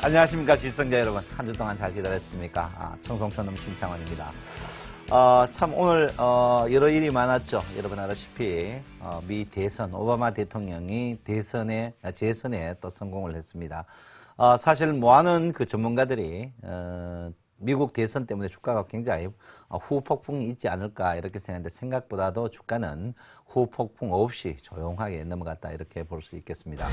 안녕하십니까 시청자 여러분. 한 주 동안 잘 지내셨습니까? 청송촌놈 심창원입니다. 참 오늘 여러 일이 많았죠. 여러분 알다시피 미 대선 오바마 대통령이 재선에 또 성공을 했습니다. 사실 많은 그 전문가들이 미국 대선 때문에 주가가 굉장히 후폭풍이 있지 않을까 이렇게 생각했는데 생각보다도 주가는 후폭풍 없이 조용하게 넘어갔다 이렇게 볼 수 있겠습니다.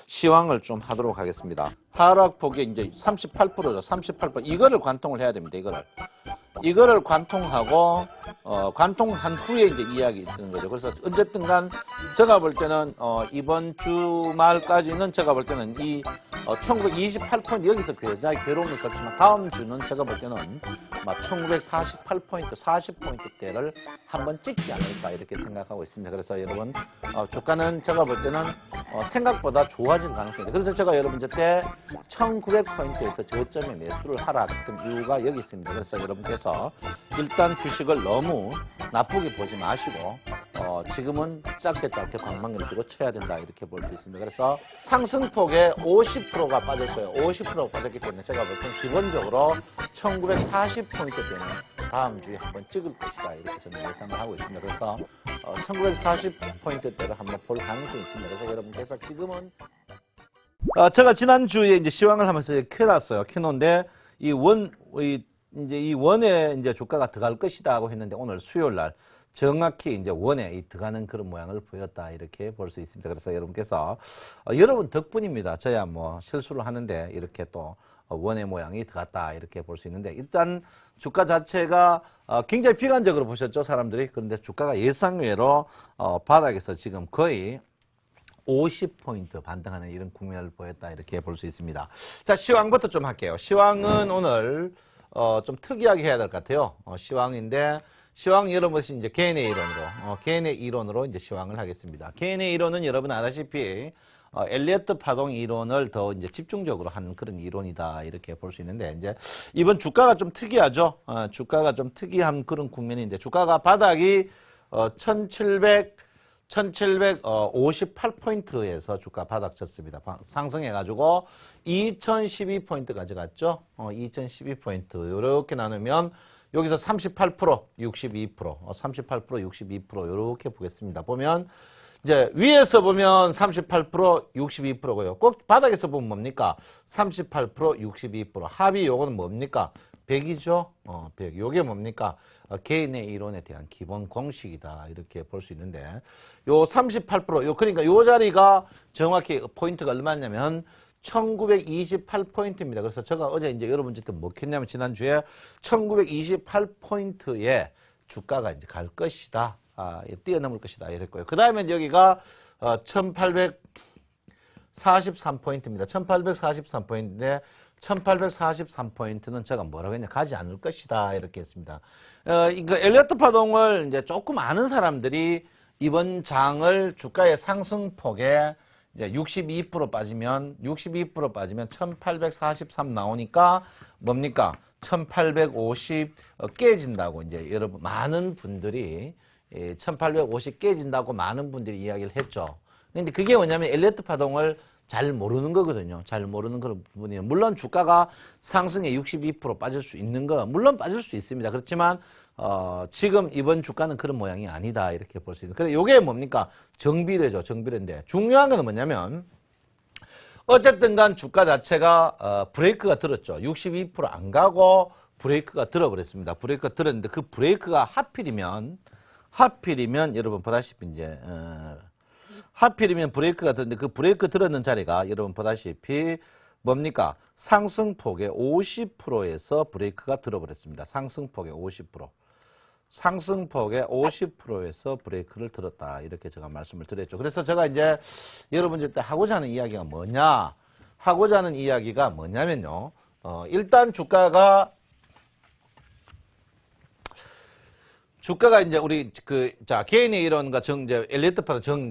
시황을 좀 하도록 하겠습니다. 하락폭이 이제 38%죠. 38%. 이거를 관통을 해야 됩니다. 이거를 관통하고, 관통한 후에 이제 이야기 있는 거죠. 그래서 어쨌든 간, 제가 볼 때는, 이번 주말까지는 제가 볼 때는 이, 1928포인트 여기서 굉장히 괴로움을 겪지만 다음 주는 제가 볼 때는 막 1948포인트, 40포인트대를 한번 찍지 않을까 이렇게 생각하고 있습니다. 그래서 여러분, 주가는 제가 볼 때는 생각보다 좋아질 가능성이 있습니다. 그래서 제가 여러분 저때 1900포인트에서 저점에 매수를 하라 했던 이유가 여기 있습니다. 그래서 여러분께서 일단 주식을 너무 나쁘게 보지 마시고 지금은 짧게 방망이를 들고 쳐야 된다 이렇게 볼 수 있습니다. 그래서 상승폭의 50%가 빠졌어요. 50%가 빠졌기 때문에 제가 볼 때는 기본적으로 1940포인트 때는 다음 주에 한번 찍을 것이다 이렇게 저는 예상을 하고 있습니다. 그래서 1940포인트대를 한번 볼 가능성이 있습니다. 그래서 여러분께서 지금은 제가 지난주에 이제 시황을 하면서 켜놨어요. 켜놓은데 이 원에 이제 주가가 들어갈 것이다 하고 했는데 오늘 수요일 날 정확히 이제 원에 들어가는 그런 모양을 보였다 이렇게 볼 수 있습니다. 그래서 여러분께서 여러분 덕분입니다. 저야 뭐 실수를 하는데 이렇게 또 원의 모양이 들어갔다 이렇게 볼 수 있는데 일단 주가 자체가 굉장히 비관적으로 보셨죠 사람들이. 그런데 주가가 예상외로 바닥에서 지금 거의 50포인트 반등하는 이런 국면을 보였다 이렇게 볼 수 있습니다. 자, 시황부터 좀 할게요. 시황은 오늘 좀 특이하게 해야 될 것 같아요. 시황인데 시황 여러분 이제 개인의 이론으로 이제 시황을 하겠습니다. 개인의 이론은 여러분 아다시피 엘리어트 파동 이론을 더 이제 집중적으로 한 그런 이론이다 이렇게 볼 수 있는데 이제 이번 주가가 좀 특이하죠. 주가가 좀 특이한 그런 국면인데 주가가 바닥이 1758포인트에서 주가 바닥 쳤습니다. 상승해가지고 2012포인트까지 갔죠. 2012포인트. 이렇게 나누면 여기서 38%, 62%, 38%, 62% 이렇게 보겠습니다. 보면 이제 위에서 보면 38%, 62%고요. 꼭 바닥에서 보면 뭡니까? 38%, 62%. 합이 요거는 뭡니까? 100이죠. 100. 요게 뭡니까? 개인의 이론에 대한 기본 공식이다. 이렇게 볼 수 있는데 요 38%, 그러니까 요 자리가 정확히 포인트가 얼마냐면 1928포인트입니다. 그래서 제가 어제 이제 여러분들한테 뭐 했냐면 지난주에 1928포인트에 주가가 이제 갈 것이다. 뛰어넘을 것이다. 이랬고요. 그 다음에 여기가 1843포인트입니다. 1843포인트인데 1843포인트는 제가 뭐라고 했냐 가지 않을 것이다 이렇게 했습니다. 이거 엘리어트 파동을 이제 조금 아는 사람들이 이번 장을 주가의 상승폭에 이제 62% 빠지면 1843 나오니까 뭡니까 1850 깨진다고 이제 여러분 많은 분들이 1850 깨진다고 많은 분들이 이야기를 했죠. 근데 그게 뭐냐면 엘리어트 파동을 잘 모르는 거거든요. 잘 모르는 그런 부분이에요. 물론 주가가 상승에 62% 빠질 수 있는 거 물론 빠질 수 있습니다. 그렇지만 지금 이번 주가는 그런 모양이 아니다 이렇게 볼 수 있는. 그래 요게 뭡니까 정비례죠. 정비례인데 중요한 건 뭐냐면 어쨌든 간 주가 자체가 브레이크가 들었죠. 62% 안 가고 브레이크가 들어버렸습니다. 브레이크가 들었는데 그 브레이크가 하필이면 여러분 보다시피 이제 하필이면 브레이크가 들었는데 그 브레이크 들었는 자리가 여러분 보다시피 뭡니까? 상승폭의 50%에서 브레이크가 들어버렸습니다. 상승폭의 50%. 상승폭의 50%에서 브레이크를 들었다. 이렇게 제가 말씀을 드렸죠. 그래서 제가 이제 여러분들한테 하고자 하는 이야기가 뭐냐? 하고자 하는 이야기가 뭐냐면요. 일단 주가가 이제 우리 개인의 이론과 이제 엘리어트 파동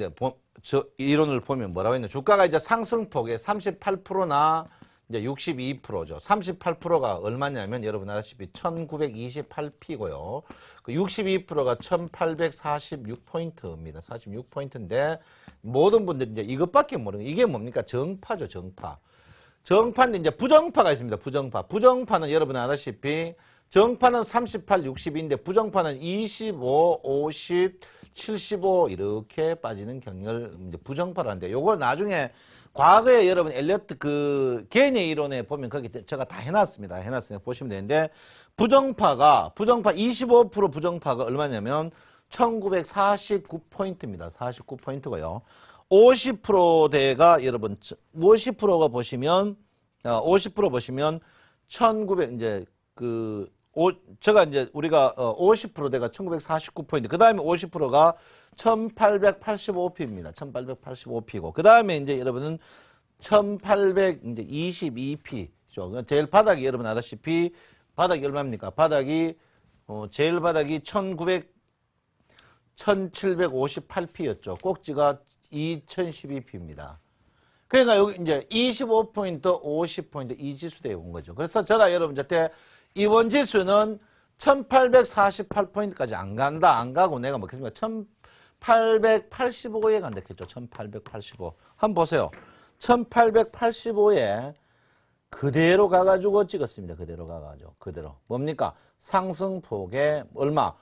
이론을 보면 뭐라고 했냐. 주가가 이제 상승폭의 38%나 이제 62%죠. 38%가 얼마냐면 여러분 아시다시피 1928p고요. 그 62%가 1846포인트입니다. 46포인트인데 모든 분들이 이제 이것밖에 모르는 거. 이게 뭡니까? 정파죠, 정파. 정파인데 이제 부정파가 있습니다. 부정파. 부정파는 여러분 아시다시피 정파는 38, 60인데 부정파는 25, 50, 75 이렇게 빠지는 경렬 이제 부정파라는데 요걸 나중에 과거에 여러분 엘리어트 그 개인의 이론에 보면 거기 제가 다 해놨습니다. 해놨으니까 보시면 되는데 부정파 25% 부정파가 얼마냐면 1949포인트입니다. 49포인트고요. 50%대가 여러분 50%가 보시면 50% 보시면 1900 이제 제가 이제 우리가 50%대가 1949포인트. 그다음에 50%가 1885p입니다. 1885p고. 그다음에 이제 여러분은 1822p죠. 제일 바닥이 여러분 아시다시피 바닥이 얼마입니까? 바닥이 제일 바닥이 1758p였죠. 꼭지가 2012p입니다. 그러니까 여기 이제 25포인트, 50포인트 이 지수대에 온 거죠. 그래서 제가 여러분한테 이번 지수는 1848포인트까지 안 간다. 안 가고 내가 먹겠습니다. 1885에 간다 했죠. 1885. 한번 보세요. 1885에 그대로 가가지고 찍었습니다. 그대로 가가지고. 그대로. 뭡니까? 상승폭에 얼마?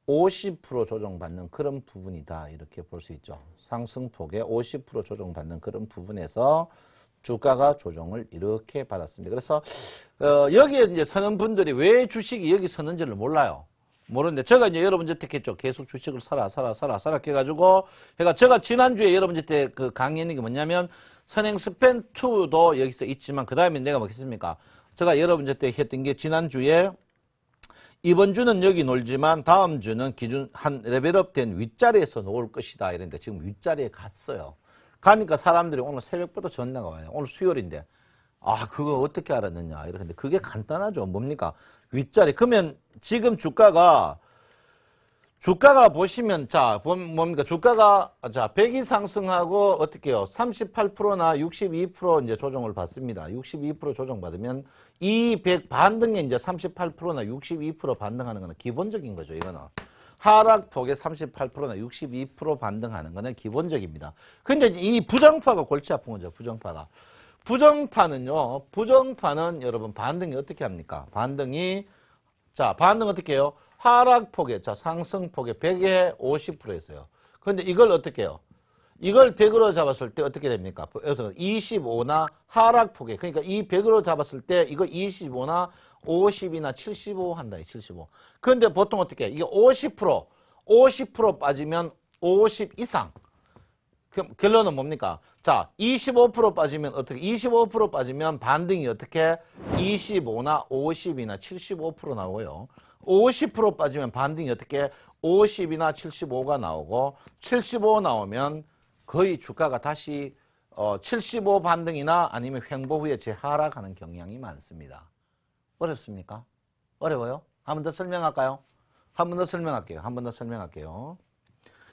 50% 조정받는 그런 부분이다. 이렇게 볼 수 있죠. 상승폭에 50% 조정받는 그런 부분에서 주가가 조정을 이렇게 받았습니다. 그래서 여기에 이제 서는 분들이 왜 주식이 여기 서는지를 몰라요. 모르는데 제가 이제 여러분한테 했죠. 계속 주식을 사라 해가지고 제가 지난주에 여러분한테 그 강의했는 게 뭐냐면 선행 스팬2도 여기서 있지만 그 다음에 내가 뭐겠습니까? 제가 여러분한테 했던 게 지난주에 이번 주는 여기 놀지만 다음 주는 기준 한 레벨업 된 윗자리에서 놓을 것이다. 이랬는데 지금 윗자리에 갔어요. 가니까 사람들이 오늘 새벽부터 전화가 와요. 오늘 수요일인데 아 그거 어떻게 알았느냐 이러는데 그게 간단하죠. 뭡니까? 윗자리. 그러면 지금 주가가 보시면 자 뭡니까? 주가가 자 100이 상승하고 어떻게 해요? 38%나 62% 이제 조정을 받습니다. 62% 조정 받으면 이 100 반등에 이제 38%나 62% 반등하는 거는 기본적인 거죠. 이거는 하락폭에 38%나 62% 반등하는 거는 기본적입니다. 근데 이 부정파가 골치 아픈 거죠. 부정파가. 부정파는 여러분 반등이 어떻게 합니까? 반등 어떻게 해요? 하락폭에, 상승폭에 100에 50%였어요. 그런데 이걸 어떻게 해요? 이걸 100으로 잡았을 때 어떻게 됩니까? 여기서 25나 하락폭에, 그러니까 이 100으로 잡았을 때 이거 25나 50이나 75 한다, 75. 그런데 보통 어떻게 해? 이게 50% 빠지면 50 이상. 그럼 결론은 뭡니까? 자, 25% 빠지면 어떻게? 25% 빠지면 반등이 어떻게? 25나 50이나 75% 나오고요. 50% 빠지면 반등이 어떻게? 50이나 75가 나오고 75 나오면 거의 주가가 다시 75 반등이나 아니면 횡보 후에 재하락하는 경향이 많습니다. 어렵습니까? 어려워요? 한 번 더 설명할까요? 한 번 더 설명할게요.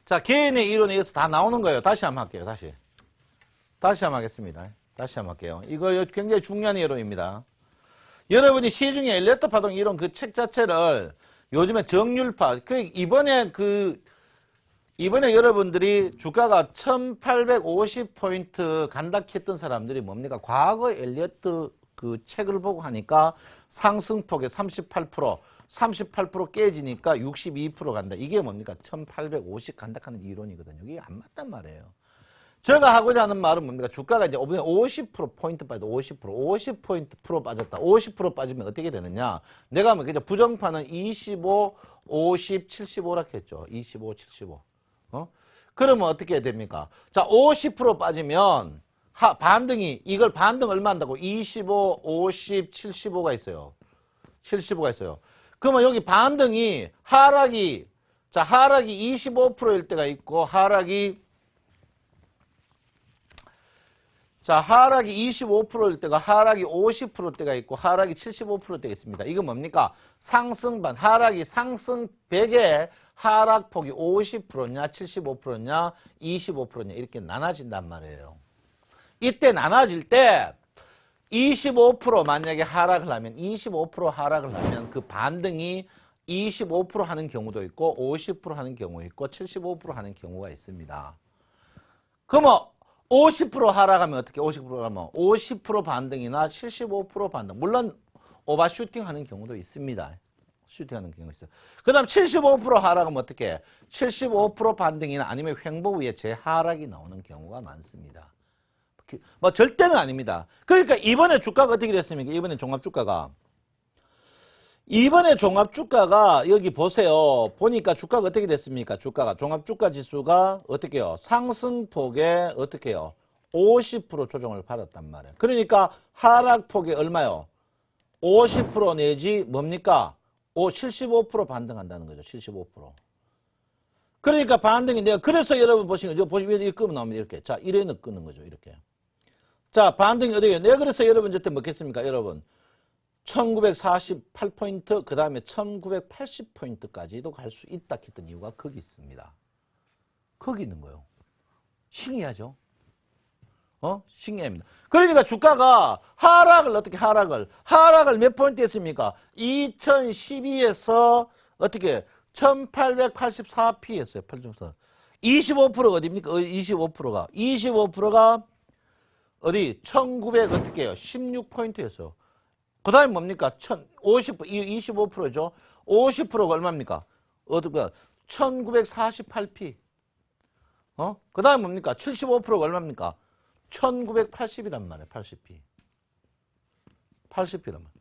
자, 개인의 이론에 의해서 다 나오는 거예요. 다시 한번 할게요. 다시 한번 하겠습니다. 다시 한번 할게요. 이거 굉장히 중요한 이론입니다. 여러분이 시중에 엘리어트 파동 이론 그 책 자체를 요즘에 정률파, 이번에 여러분들이 주가가 1850포인트 간다 했던 사람들이 뭡니까? 과거 엘리어트 그 책을 보고 하니까 상승폭에 38% 깨지니까 62% 간다. 이게 뭡니까? 1850 간다 하는 이론이거든요. 이게 안 맞단 말이에요. 제가 하고자 하는 말은 뭡니까? 주가가 이제 50% 포인트 빠졌다. 50% 빠졌다. 50% 빠지면 어떻게 되느냐? 내가 뭐 그죠? 부정파는 25, 50, 75라고 했죠. 25, 75. 그러면 어떻게 해야 됩니까? 자, 50% 빠지면 이걸 반등 얼마 한다고? 25, 50, 75가 있어요. 75가 있어요. 그러면 여기 반등이 하락이 25%일 때가 있고 하락이 25%일 때가 하락이 50% 때가 있고 하락이 75% 때가 있습니다. 이건 뭡니까? 상승반 하락이 상승 100에 하락폭이 50%냐 75%냐 25%냐 이렇게 나눠진단 말이에요. 이때 나눠질 때 25% 만약에 하락을 하면 25% 하락을 하면 그 반등이 25% 하는 경우도 있고 50% 하는 경우 있고 75% 하는 경우가 있습니다. 그러면 50% 하락하면 어떻게 50% 하면 50% 반등이나 75% 반등. 물론 오버슈팅 하는 경우도 있습니다. 슈팅하는 경우가 있어요. 그 다음 75% 하락하면 어떻게 75% 반등이나 아니면 횡보 후에 재하락이 나오는 경우가 많습니다. 뭐 절대는 아닙니다. 그러니까 이번에 주가가 어떻게 됐습니까? 이번에 종합주가가 여기 보세요. 보니까 주가가 어떻게 됐습니까? 주가가 종합주가 지수가 어떻게 해요? 상승폭에 어떻게 해요? 50% 조정을 받았단 말이에요. 그러니까 하락폭이 얼마요? 50% 내지 뭡니까? 75% 반등한다는 거죠. 75%. 그러니까 반등이 내가 그래서 여러분 보시면 이렇게 끄면 나옵니다. 이렇게. 자, 이래는 끄는 거죠. 이렇게. 자, 반등이 어디에요? 내가 그래서 여러분 저때 뭐겠습니까? 여러분 1948포인트 그 다음에 1980포인트까지도 갈 수 있다 했던 이유가 거기 있습니다. 거기 있는 거예요. 신기하죠? 신기합니다. 그러니까 주가가 하락을 어떻게 하락을 몇 포인트 했습니까? 2012에서 어떻게 1884p 했어요. 25%가 어디입니까? 25%가 어디 1900 어떻게 해요? 16포인트였어요. 그 다음에 뭡니까? 25%죠. 50%가 얼마입니까? 어디가 1948p. 그 다음에 뭡니까? 75%가 얼마입니까? 1980이란 말이에요. 80p. 80p란 말이에요.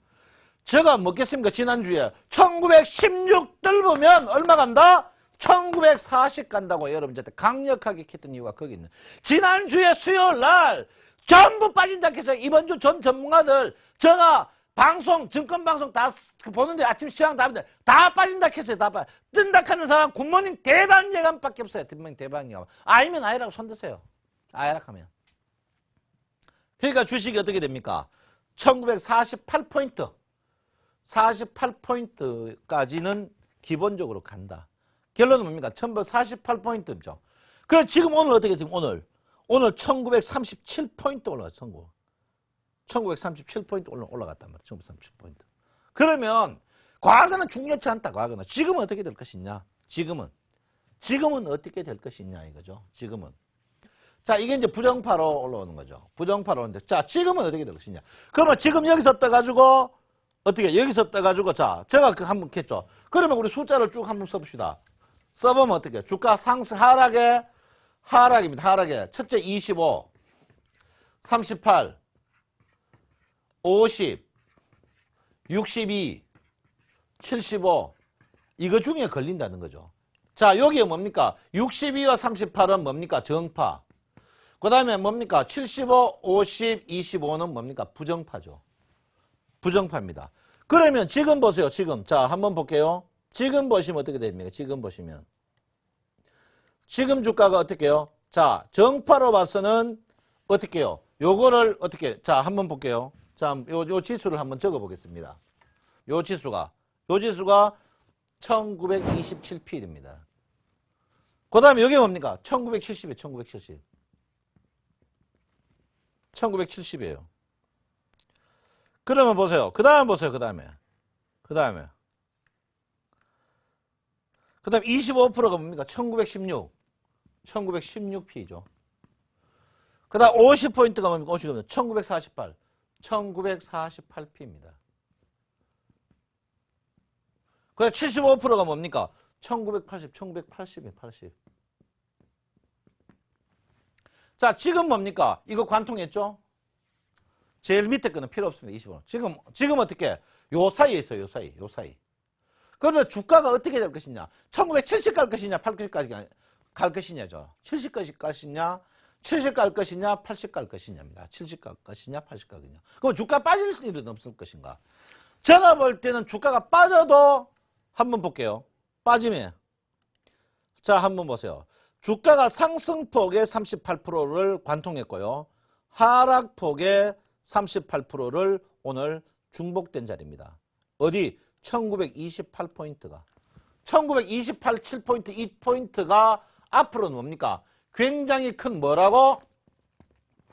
제가 뭐겠습니까? 지난주에 1916 뜰보면 얼마 간다? 1940 간다고 여러분 저한테 강력하게 했던 이유가 거기 있는. 지난주에 수요일 날 전부 빠진다 해서 이번 주 전 전문가들 제가 방송 증권방송 다 보는데 아침 시장 다 빠진다 했어요. 다 뜬다 하는 사람 굿모닝 대박 예감밖에 없어요. 대박 예감. 아니면 아이라고 손드세요. 아이락하면. 그러니까 주식이 어떻게 됩니까? 1948포인트. 48포인트까지는 기본적으로 간다. 결론은 뭡니까? 1948포인트죠. 그럼 지금 오늘 어떻게 지금 오늘 1937포인트 올라갔어. 1937포인트 올라갔단 말이야. 1937포인트. 그러면 과거는 중요치 않다. 과거는. 지금은 어떻게 될 것이냐? 지금은 어떻게 될 것이냐 이거죠. 지금은. 자, 이게 이제 부정파로 올라오는 거죠. 부정파로 오는데. 자, 지금은 어떻게 될 것이냐? 그러면 지금 여기서 떠가지고 어떻게 여기서 떠가지고 자, 제가 한번 했죠. 그러면 우리 숫자를 쭉 한번 써봅시다. 써보면 어떻게? 주가 상승 하락입니다. 하락에 첫째 25, 38, 50, 62, 75 이거 중에 걸린다는 거죠. 자, 여기에 뭡니까? 62와 38은 뭡니까? 정파. 그 다음에 뭡니까? 75, 50, 25는 뭡니까? 부정파죠. 부정파입니다. 그러면 지금 보세요. 지금. 자, 한번 볼게요. 지금 보시면 어떻게 됩니까? 지금 보시면. 지금 주가가 어떻게 해요? 자, 정파로 봐서는 어떻게 해요? 요거를 어떻게, 자, 한번 볼게요. 자, 요 지수를 한번 적어 보겠습니다. 요 지수가 1927p입니다. 그 다음에 여기 뭡니까? 1970이에요. 1970. 1970이에요. 그러면 보세요. 그 다음에 보세요. 그 다음에 25%가 뭡니까? 1916. 1916p죠. 그 다음 50포인트가 뭡니까? 50포인트. 1948. 1948p입니다. 그 다음 75%가 뭡니까? 1980. 1980이에요. 80. 자, 지금 뭡니까? 이거 관통했죠? 제일 밑에 거는 필요 없습니다. 25. 지금 어떻게? 요 사이에 있어요. 요 사이. 그러면 주가가 어떻게 될 것이냐? 1970 갈 것이냐? 80까지 갈 것이냐죠. 70 갈 것이냐? 70 갈 것이냐? 80 갈 것이냐입니다. 70 갈 것이냐? 80 갈 것이냐. 그럼 주가 빠질 일은 없을 것인가? 제가 볼 때는 주가가 빠져도 한번 볼게요. 빠지면. 자, 한번 보세요. 주가가 상승폭의 38%를 관통했고요. 하락폭의 38%를 오늘 중복된 자리입니다. 어디? 1928포인트가. 1928, 7포인트, 2포인트가 앞으로는 뭡니까? 굉장히 큰 뭐라고?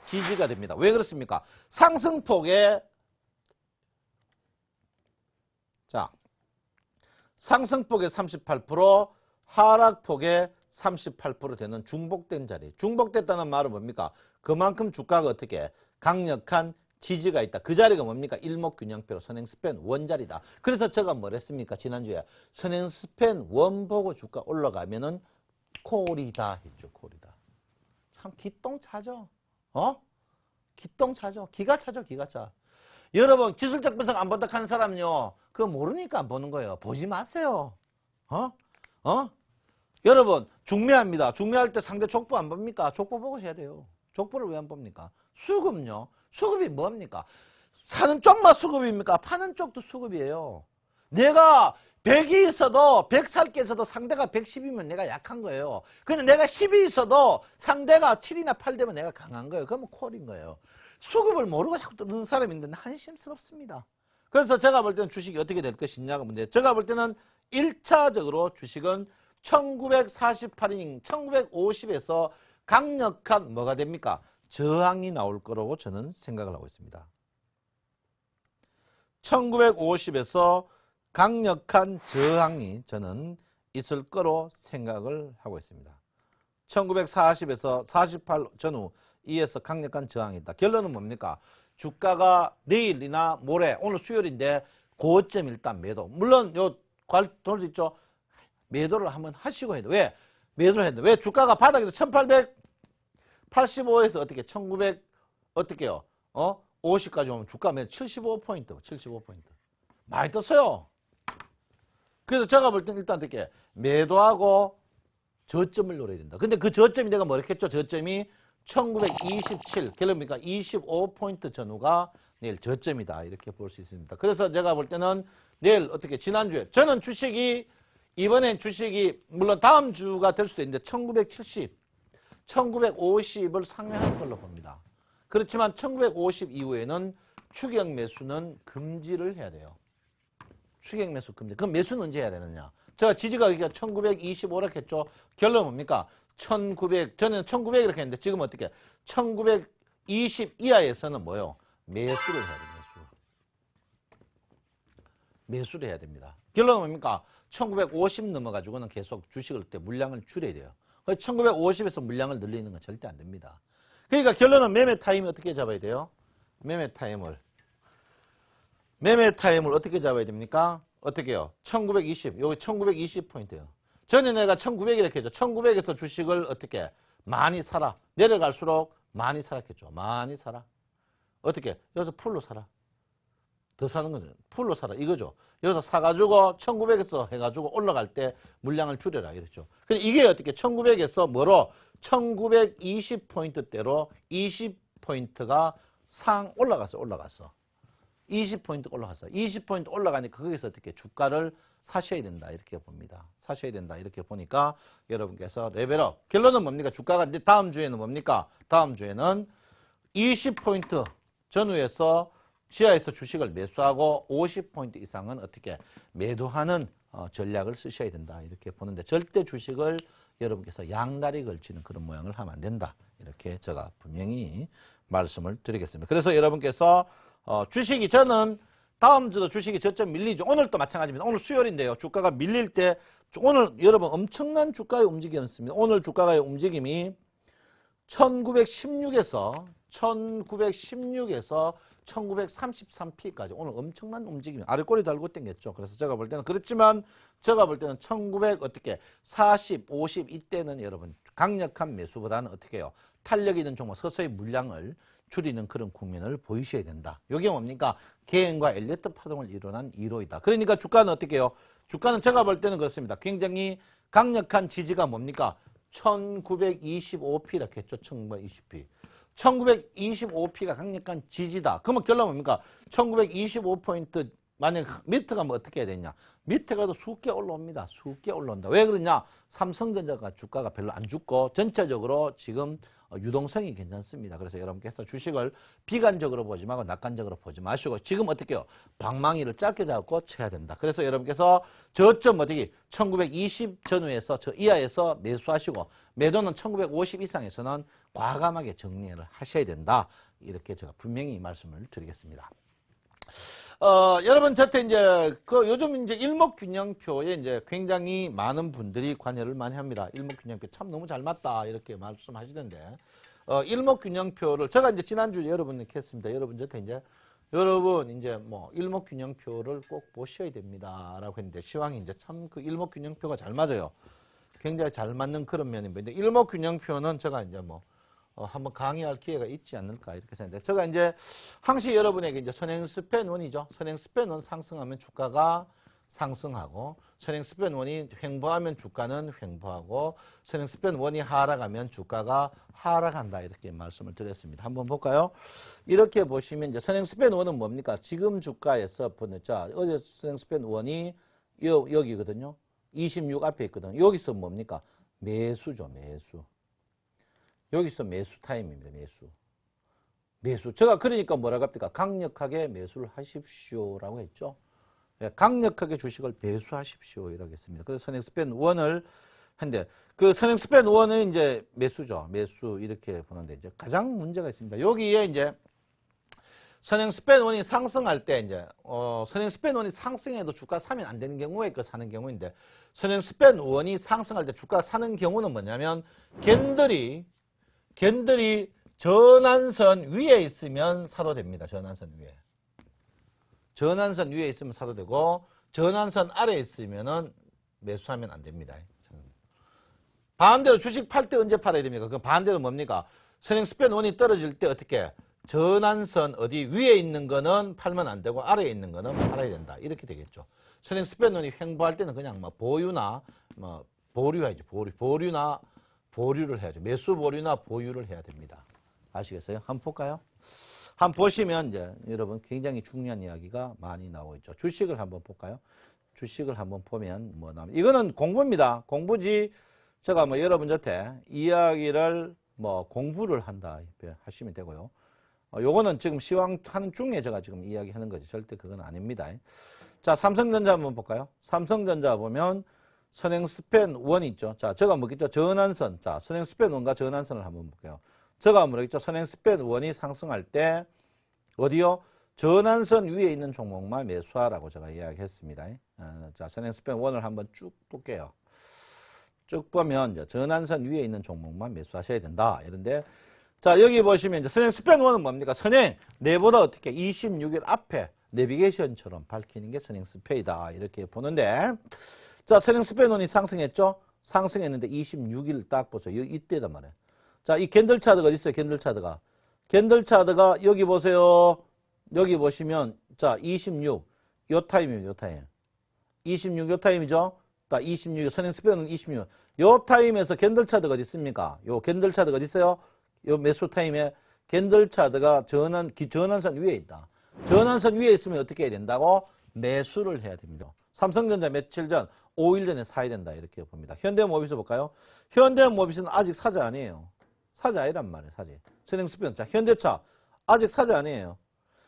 지지가 됩니다. 왜 그렇습니까? 상승폭의 자, 상승폭의 38%, 하락폭의 38% 되는 중복된 자리. 중복됐다는 말은 뭡니까? 그만큼 주가가 어떻게 강력한 지지가 있다. 그 자리가 뭡니까? 일목균형표로 선행스팬 원자리다. 그래서 제가 뭘 했습니까? 지난주에 선행스팬 원 보고 주가 올라가면은 콜이다 했죠. 콜이다. 참 기똥차죠. 기똥차죠. 기가 차죠. 기가 차. 여러분 기술적 분석 안 본다 하는 사람은요. 그거 모르니까 안 보는 거예요. 보지 마세요. 여러분 중매합니다. 중매할 때 상대 족보 안 봅니까? 족보 보고 해야 돼요. 족보를 왜 안 봅니까? 수급요. 수급이 뭡니까? 사는 쪽만 수급입니까? 파는 쪽도 수급이에요. 내가 100이 있어도 100 살 게 있어도 상대가 110이면 내가 약한 거예요. 근데 내가 10이 있어도 상대가 7이나 8 되면 내가 강한 거예요. 그러면 콜인 거예요. 수급을 모르고 자꾸 뜨는 사람이 있는데 한심스럽습니다. 그래서 제가 볼 때는 주식이 어떻게 될 것이냐가 문제. 제가 볼 때는 1차적으로 주식은 1948인 1950에서 강력한 뭐가 됩니까? 저항이 나올 거라고 저는 생각을 하고 있습니다. 1950에서 강력한 저항이 저는 있을 거로 생각을 하고 있습니다. 1940에서 48 전후 이에서 강력한 저항이 있다. 결론은 뭡니까? 주가가 내일이나 모레, 오늘 수요일인데 고점 일단 매도. 물론 요 돌 수 있죠. 매도를 한번 하시고 해야 돼. 왜? 매도를 해야 돼. 왜? 주가가 바닥에서 1885에서 어떻게 1900 어떻게요? 50까지 오면 주가 매도 75포인트. 75포인트. 많이 떴어요. 그래서 제가 볼 때는 일단 어떻게 매도하고 저점을 노려야 된다. 근데 그 저점이 내가 뭐랬겠죠? 저점이 1927, 결론입니까? 25포인트 전후가 내일 저점이다. 이렇게 볼 수 있습니다. 그래서 제가 볼 때는 내일 어떻게 지난주에 저는 주식이 이번엔 주식이 물론 다음 주가 될 수도 있는데 1970, 1950을 상회할 걸로 봅니다. 그렇지만 1950 이후에는 추격 매수는 금지를 해야 돼요. 추격 매수 금지. 그럼 매수는 언제 해야 되느냐? 제가 지지가 1925라 했죠. 결론은 뭡니까? 1900, 저는 1900 이렇게 했는데 지금 어떻게? 1920 이하에서는 뭐요? 매수를 해야 돼요. 매수를 해야 됩니다. 결론은 뭡니까? 1950 넘어가지고는 계속 주식을 때 물량을 줄여야 돼요. 1950에서 물량을 늘리는 건 절대 안 됩니다. 그러니까 결론은 매매 타임을 어떻게 잡아야 돼요? 매매 타임을 어떻게 잡아야 됩니까? 어떻게 해요? 1920, 여기 1920포인트예요. 전에 내가 1900 이렇게 했죠. 1900에서 주식을 어떻게 많이 사라. 내려갈수록 많이 사라 했죠. 많이 사라. 어떻게? 여기서 풀로 사라. 더 사는 거죠. 풀로 사라. 이거죠. 여기서 사가지고 1900에서 해가지고 올라갈 때 물량을 줄여라. 이랬죠. 근데 이게 어떻게 1900에서 뭐로 1920포인트대로 20포인트가 상 올라갔어. 20포인트 올라갔어. 20포인트 올라가니까 거기서 어떻게 주가를 사셔야 된다. 이렇게 봅니다. 사셔야 된다. 이렇게 보니까 여러분께서 레벨업. 결론은 뭡니까? 주가가 이제 다음 주에는 뭡니까? 다음 주에는 20포인트 전후에서 지하에서 주식을 매수하고 50포인트 이상은 어떻게 매도하는 전략을 쓰셔야 된다. 이렇게 보는데 절대 주식을 여러분께서 양다리 걸치는 그런 모양을 하면 안 된다. 이렇게 제가 분명히 말씀을 드리겠습니다. 그래서 여러분께서 주식이 저는 다음 주도 주식이 저점 밀리죠. 오늘도 마찬가지입니다. 오늘 수요일인데요. 주가가 밀릴 때 오늘 여러분 엄청난 주가의 움직임이었습니다. 오늘 주가의 움직임이 1916에서 1933P까지 오늘 엄청난 움직임이 아래 꼬리 달고 땡겼죠. 그래서 제가 볼 때는 그렇지만 제가 볼 때는 1900 어떻게 40, 50 이때는 여러분 강력한 매수보다는 어떻게 해요? 탄력 있는 종목 서서히 물량을 줄이는 그런 국면을 보이셔야 된다. 이게 뭡니까? 개인과 엘리트 파동을 일어난 1호이다. 그러니까 주가는 어떻게 해요? 주가는 제가 볼 때는 그렇습니다. 굉장히 강력한 지지가 뭡니까? 1925P 이렇게 했죠. 1920P. 1925P가 강력한 지지다. 그러면 결론 뭡니까? 1925포인트 만약 밑에가 뭐 어떻게 해야 되냐? 밑에 가도 수개 올라옵니다. 수개 올라온다. 왜 그러냐? 삼성전자가 주가가 별로 안 죽고 전체적으로 지금 유동성이 괜찮습니다. 그래서 여러분께서 주식을 비관적으로 보지 말고 낙관적으로 보지 마시고 지금 어떻게 해요? 방망이를 짧게 잡고 쳐야 된다. 그래서 여러분께서 저점 어디기 1920 전후에서 저 이하에서 매수하시고 매도는 1950 이상에서는 과감하게 정리를 하셔야 된다. 이렇게 제가 분명히 말씀을 드리겠습니다. 여러분, 저한테 이제, 요즘 이제 일목균형표에 이제 굉장히 많은 분들이 관여를 많이 합니다. 일목균형표 참 너무 잘 맞다. 이렇게 말씀하시던데, 일목균형표를, 제가 이제 지난주에 여러분께 했습니다. 여러분, 저한테 이제, 여러분, 이제 뭐, 일목균형표를 꼭 보셔야 됩니다. 라고 했는데, 시황이 이제 참 그 일목균형표가 잘 맞아요. 굉장히 잘 맞는 그런 면입니다. 근데 일목균형표는 제가 이제 뭐, 한번 강의할 기회가 있지 않을까 이렇게 생각합니다. 제가 이제 항시 여러분에게 이제 선행스팬1이죠. 선행스팬1 상승하면 주가가 상승하고 선행스팬1이 횡보하면 주가는 횡보하고 선행스팬1이 하락하면 주가가 하락한다 이렇게 말씀을 드렸습니다. 한번 볼까요? 이렇게 보시면 이제 선행스팬1은 뭡니까? 지금 주가에서 보는 자 어제 선행스팬1이 여기거든요. 26 앞에 있거든요. 여기서 뭡니까? 매수죠, 매수. 여기서 매수 타임입니다. 매수. 제가 그러니까 뭐라고 합니까? 강력하게 매수를 하십시오라고 했죠. 강력하게 주식을 매수하십시오 이라고 했습니다. 그래서 선행스팬 1을 했는데 그 선행스팬 1은 이제 매수죠. 매수 이렇게 보는데 이제 가장 문제가 있습니다. 여기에 이제 선행스팬 1이 상승할 때 이제 선행스팬 1이 상승해도 주가 사면 안 되는 경우에 그 사는 경우인데 선행스팬 1이 상승할 때 주가 사는 경우는 뭐냐면 캔들이 전환선 위에 있으면 사도 됩니다. 전환선 위에. 전환선 위에 있으면 사도 되고 전환선 아래에 있으면은 매수하면 안 됩니다. 반대로 주식 팔 때 언제 팔아야 됩니까? 그 반대로 뭡니까? 선행스팬 1이 떨어질 때 어떻게? 전환선 어디 위에 있는 거는 팔면 안 되고 아래에 있는 거는 팔아야 된다. 이렇게 되겠죠. 선행스팬 1이 횡보할 때는 그냥 뭐 보유나 뭐 보류해야죠. 보류나 보류를 해야죠. 매수 보류나 보유를 해야 됩니다. 아시겠어요? 한번 볼까요? 한번 보시면 이제 여러분 굉장히 중요한 이야기가 많이 나오고 있죠. 주식을 한번 볼까요? 주식을 한번 보면 뭐 나옵니다. 이거는 공부입니다. 공부지 제가 뭐 여러분한테 이야기를 뭐 공부를 한다 하시면 되고요. 요거는 지금 시황하는 중에 제가 지금 이야기하는 거지. 절대 그건 아닙니다. 자, 삼성전자 한번 볼까요? 삼성전자 보면 선행스팬 1 있죠. 자, 제가 뭐겠죠? 전환선. 자, 선행스팬 1과 전환선을 한번 볼게요. 제가 뭐겠죠? 선행스팬 1이 상승할 때 어디요? 전환선 위에 있는 종목만 매수하라고 제가 이야기했습니다. 자, 선행스팬 1을 한번 쭉 볼게요. 쭉 보면 이제 전환선 위에 있는 종목만 매수하셔야 된다. 이런데 자, 여기 보시면 이제 선행스팬 1은 뭡니까? 선행 내보다 어떻게 26일 앞에 내비게이션처럼 밝히는 게 선행스팬이다. 이렇게 보는데 자, 선행스팬 1이 상승했죠? 상승했는데 26일 딱 보세요. 이때단 말이에요. 자, 이 캔들 차트가 어디 있어요? 캔들 차트가. 캔들 차트가 여기 보세요. 여기 보시면 자, 26. 요 타임이에요. 요 타임. 26 요 타임이죠? 딱 26. 선행스팬은 26. 요 타임에서 캔들 차트가 어디 있습니까? 요 캔들 차트가 어디 있어요? 요 매수 타임에 캔들 차트가 전환선 위에 있다. 전환선 위에 있으면 어떻게 해야 된다고? 매수를 해야 됩니다. 삼성전자 며칠 전 5일 전에 사야 된다 이렇게 봅니다. 현대모비스 볼까요? 현대모비스는 아직 사자 아니에요. 사자 아니란 말이에요. 사자. 선행스팬. 자, 현대차 아직 사자 아니에요.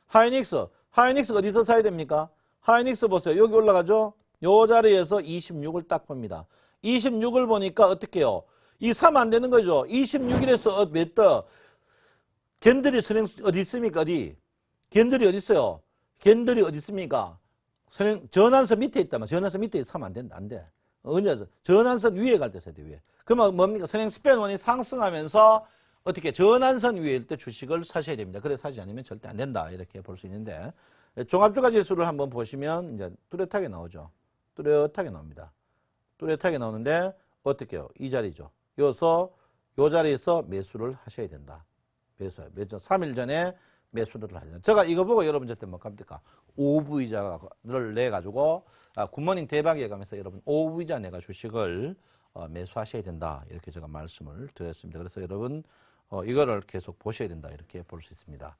하이닉스 어디서 사야 됩니까? 하이닉스 보세요. 여기 올라가죠? 요 자리에서 26을 딱 봅니다. 26을 보니까 어떻게 해요? 이 사면 안 되는 거죠. 26일에서 몇 더? 겐들이 어디 있습니까? 어디? 겐들이 어디 있어요? 겐들이 어디 있습니까? 전환선 밑에 있다면 전환선 밑에 사면 안 된다. 안 돼. 언제 전환선 위에 갈 때 사야 돼. 위에. 그러면 뭡니까? 선행스팬 1이 상승하면서 어떻게 전환선 위에일 때 주식을 사셔야 됩니다. 그래 사지 않으면 절대 안 된다. 이렇게 볼 수 있는데 종합주가 지수를 한번 보시면 이제 뚜렷하게 나오죠. 뚜렷하게 나옵니다. 뚜렷하게 나오는데 어떻게 해요? 이 자리죠. 여기서 요 자리에서 매수를 하셔야 된다. 매수 3일 전에 매수를 하셔야 된다. 제가 이거 보고 여러분한테 뭐 갑니까? 오브이자를 내가지고 굿모닝 대박에 가면서 여러분 오브이자 내가 주식을 매수하셔야 된다. 이렇게 제가 말씀을 드렸습니다. 그래서 여러분 이거를 계속 보셔야 된다. 이렇게 볼 수 있습니다.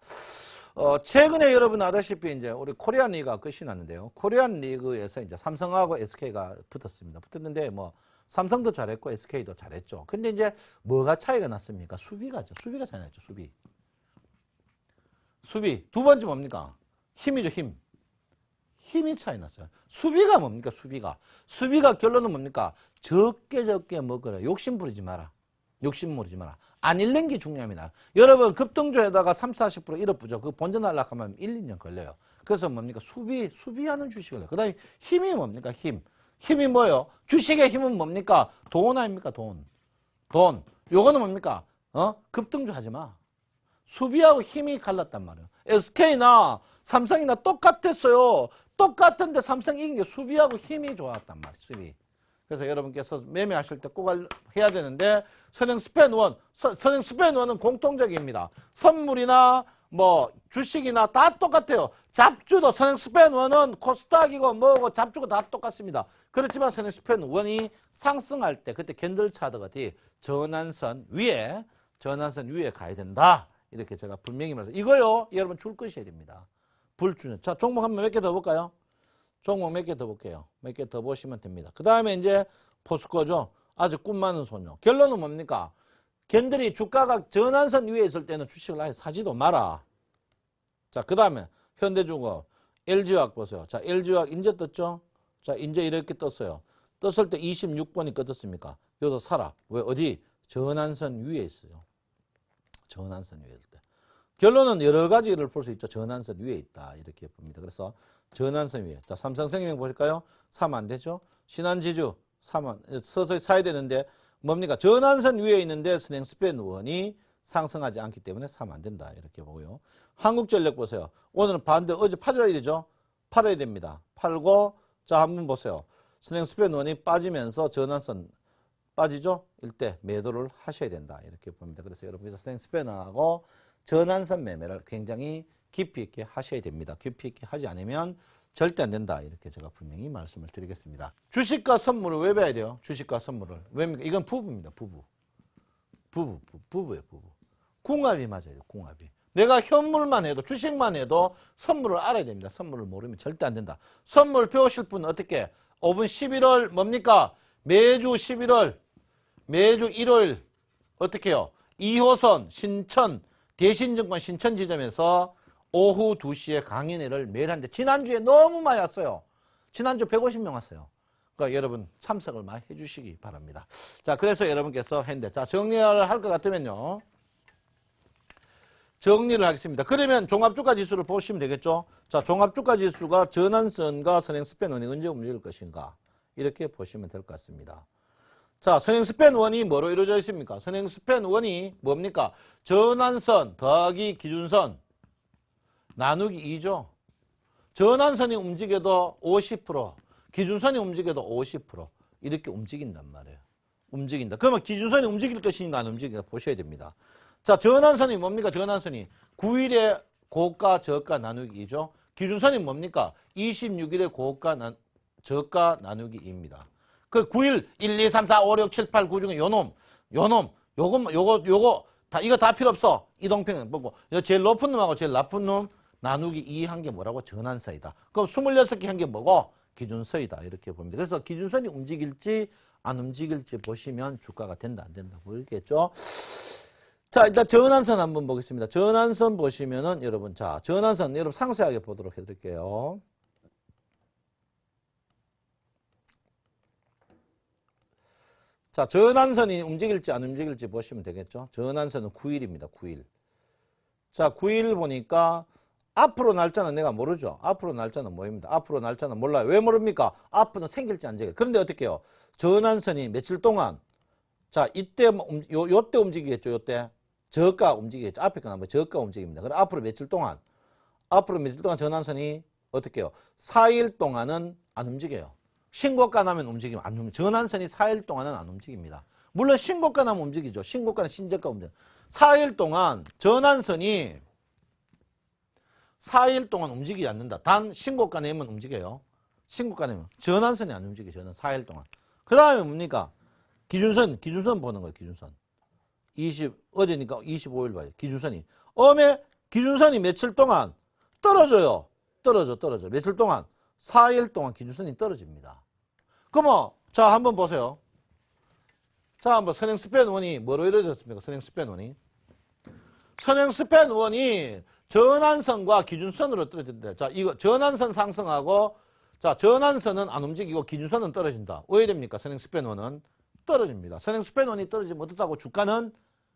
최근에 여러분 아다시피 이제 우리 코리안 리그가 끝이 났는데요. 코리안 리그에서 이제 삼성하고 SK가 붙었습니다. 붙었는데 뭐 삼성도 잘했고 SK도 잘했죠. 근데 이제 뭐가 차이가 났습니까? 수비가죠. 수비가 차이 났죠. 수비. 수비. 두 번째 뭡니까? 힘이죠. 힘. 힘이 차이 났어요. 수비가 뭡니까? 수비가. 수비가 결론은 뭡니까? 적게 먹어라. 욕심 부리지 마라. 욕심 부리지 마라. 안 잃는 게 중요합니다. 여러분 급등주에다가 30, 40% 잃어보죠. 그 본전 하려고 하면 1, 2년 걸려요. 그래서 뭡니까? 수비하는 주식을 해요. 그 다음에 힘이 뭡니까? 힘. 힘이 뭐예요? 주식의 힘은 뭡니까? 돈 아닙니까? 돈. 요거는 뭡니까? 급등주 하지 마. 수비하고 힘이 갈랐단 말이에요. SK나 삼성이나 똑같았어요. 똑같은데 삼성이 이긴 게 수비하고 힘이 좋았단 말이에요. 수비. 그래서 여러분께서 매매하실 때 꼭 해야 되는데 선행 스펜1은 공통적입니다. 선물이나 뭐 주식이나 다 똑같아요. 잡주도 선행 스펜1은 코스닥이고 뭐고 잡주고 다 똑같습니다. 그렇지만 선행 스펜1이 상승할 때 그때 캔들 차트가 전환선 위에 가야 된다. 이렇게 제가 분명히 말해서 이거요. 여러분 줄 것이어야 됩니다. 불주는. 자, 종목 한번 몇 개 더 볼까요? 종목 몇 개 더 볼게요. 몇 개 더 보시면 됩니다. 그 다음에 이제 포스코죠. 아주 꿈 많은 소녀. 결론은 뭡니까? 걔들이 주가가 전환선 위에 있을 때는 주식을 아예 사지도 마라. 자, 그 다음에 현대중업, LG화학 보세요. 자, LG화학 인제 떴죠? 자, 인제 이렇게 떴어요. 떴을 때 26번이 떴습니까? 여기서 사라. 왜? 어디? 전환선 위에 있어요. 전환선 위에 있을 때. 결론은 여러 가지를 볼 수 있죠. 전환선 위에 있다. 이렇게 봅니다. 그래서 전환선 위에. 자, 삼성생명 보실까요? 사면 안 되죠. 신한지주 사면 서서히 사야 되는데 뭡니까? 전환선 위에 있는데 선행스펜1이 상승하지 않기 때문에 사면 안 된다. 이렇게 보고요. 한국전력 보세요. 오늘은 반대 어제 팔아야 되죠. 팔아야 됩니다. 팔고 자 한번 보세요. 선행스펜1이 빠지면서 전환선 빠지죠? 이때 매도를 하셔야 된다. 이렇게 봅니다. 그래서 여러분께서 선행스펜하고 전환선 매매를 굉장히 깊이 있게 하셔야 됩니다. 깊이 있게 하지 않으면 절대 안 된다. 이렇게 제가 분명히 말씀을 드리겠습니다. 주식과 선물을 왜 배워야 돼요? 주식과 선물을. 왜입니까? 이건 부부입니다. 부부예요. 궁합이 맞아요. 궁합이. 내가 현물만 해도 주식만 해도 선물을 알아야 됩니다. 선물을 모르면 절대 안 된다. 선물 배우실 분은 어떻게? 5분 11월 뭡니까? 매주 11월 매주 일요일 어떻게 해요? 2호선 신천 대신증권 신천 지점에서 오후 2시에 강연회를 매일 하는데 지난주에 너무 많이 왔어요. 지난주 150명 왔어요. 그러니까 여러분 참석을 많이 해주시기 바랍니다. 자, 그래서 여러분께서 했는데 자 정리를 할 것 같으면요. 정리를 하겠습니다. 그러면 종합주가 지수를 보시면 되겠죠. 자, 종합주가 지수가 전환선과 선행스펜1이 언제 움직일 것인가 이렇게 보시면 될 것 같습니다. 자, 선행스펜1이 뭐로 이루어져 있습니까? 선행스펜1이 뭡니까? 전환선 더하기 기준선 나누기 2죠. 전환선이 움직여도 50%, 기준선이 움직여도 50% 이렇게 움직인단 말이에요. 움직인다. 그러면 기준선이 움직일 것인가 안 움직일까 보셔야 됩니다. 자, 전환선이 뭡니까? 전환선이 9일의 고가 저가 나누기 2죠. 기준선이 뭡니까? 26일의 고가 저가 나누기 2입니다. 그 9일 1, 2, 3, 4, 5, 6, 7, 8, 9 중에 요거 다 이거 다 필요 없어. 이동평은 뭐고 제일 높은 놈하고 제일 나쁜 놈 나누기 2 한 게 뭐라고? 전환선이다. 그럼 26개 한 게 뭐고? 기준선이다. 이렇게 봅니다. 그래서 기준선이 움직일지 안 움직일지 보시면 주가가 된다 안 된다 보이겠죠? 자, 일단 전환선 한번 보겠습니다. 전환선 보시면은 여러분 자, 전환선 여러분 상세하게 보도록 해 드릴게요. 자, 전환선이 움직일지 안 움직일지 보시면 되겠죠. 전환선은 9일입니다. 9일. 자, 9일 보니까 앞으로 날짜는 내가 모르죠. 앞으로 날짜는 뭐입니다. 앞으로 날짜는 몰라요. 왜 모릅니까? 앞으로 생길지 안 생길지. 그런데 어떻게 해요? 전환선이 며칠 동안 자, 이때 요때 움직이겠죠. 요때. 저가 움직이겠죠. 앞에 거는 뭐 저가 움직입니다. 그럼 앞으로 며칠 동안 전환선이 어떻게 해요? 4일 동안은 안 움직여요. 신고가 나면 움직이면 안 움직여요. 전환선이 4일 동안은 안 움직입니다. 물론 신고가 나면 움직이죠. 신고가는 신저가 움직여요. 4일 동안 전환선이 4일 동안 움직이지 않는다. 단 신고가 내면 움직여요. 신고가 내면 전환선이 안 움직여요. 저는 4일 동안. 그 다음에 뭡니까? 기준선 보는 거예요. 기준선. 어제니까 25일 봐요. 기준선이. 기준선이 며칠 동안 떨어져요. 떨어져. 며칠 동안? 4일 동안 기준선이 떨어집니다. 그러면 자 한번 보세요. 자, 뭐 선행 스팬 원이 뭐로 이루어졌습니까? 선행 스팬 원이. 선행 스팬 원이 전환선과 기준선으로 떨어진다. 자, 이거 전환선 상승하고 자, 전환선은 안 움직이고 기준선은 떨어진다. 왜 됩니까? 선행 스팬 원은 떨어집니다. 선행 스팬 원이 떨어지면 어떻다고? 주가는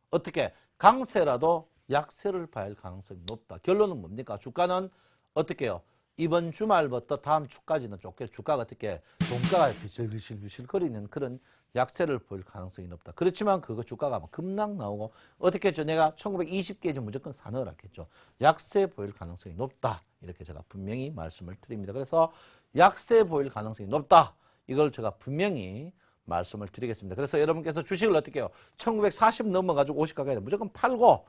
어떻게? 강세라도 약세를 봐야 할 가능성이 높다. 결론은 뭡니까? 주가는 어떻게 해요? 이번 주말부터 다음 주까지는 주가가 어떻게 종가가 비실비실거리는 그런 약세를 보일 가능성이 높다. 그렇지만 그거 주가가 급락 나오고 어떻게 했죠? 내가 1920개지 무조건 사넣으라 했죠. 약세 보일 가능성이 높다. 이렇게 제가 분명히 말씀을 드립니다. 그래서 약세 보일 가능성이 높다. 이걸 제가 분명히 말씀을 드리겠습니다. 그래서 여러분께서 주식을 어떻게 해요? 1940 넘어가지고 50 가까이 무조건 팔고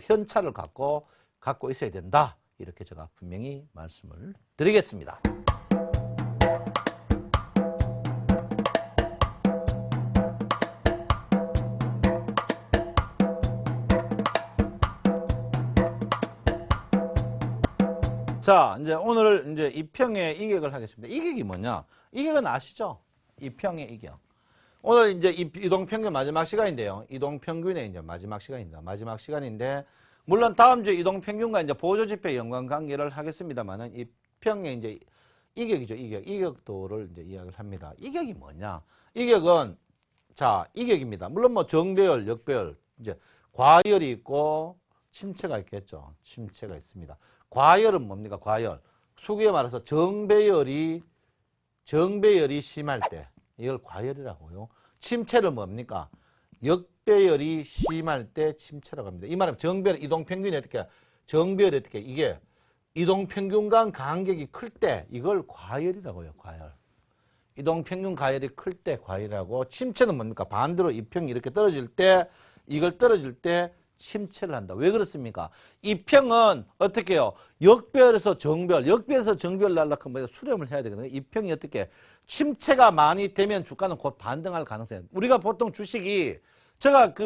현찰을 갖고 있어야 된다. 이렇게 제가 분명히 말씀을 드리겠습니다. 자, 이제 오늘 이제 이평의 이격을 하겠습니다. 이격이 뭐냐? 이격은 아시죠? 이평의 이격. 오늘 이제 이동평균 마지막 시간인데요. 이동평균의 이제 마지막 시간입니다. 마지막 시간인데, 물론 다음 주에 이동평균과 이제 보조지표 연관관계를 하겠습니다만은 이평의 이제 이격이죠. 이격도를 이제 이야기를 합니다. 이격이 뭐냐? 이격은, 자, 이격입니다. 물론 뭐 정배열, 역배열, 이제 과열이 있고 침체가 있겠죠. 침체가 있습니다. 과열은 뭡니까? 과열. 속에 말해서 정배열이 심할 때, 이걸 과열이라고요. 침체를 뭡니까? 역배열이 심할 때 침체라고 합니다. 이 말은 정배열, 이동평균이 어떻게, 정배열이 어떻게, 이게 이동평균 간 간격이 클 때, 이걸 과열이라고요. 과열. 이동평균 과열이 클 때 과열이라고, 침체는 뭡니까? 반대로 이평이 이렇게 떨어질 때, 이걸 떨어질 때 침체를 한다. 왜 그렇습니까? 이평은 어떻게 해요? 역배열에서 정배열, 역배열에서 정배열 날락하면 수렴을 해야 되거든요. 이평이 어떻게 침체가 많이 되면 주가는 곧 반등할 가능성이. 우리가 보통 주식이 제가 그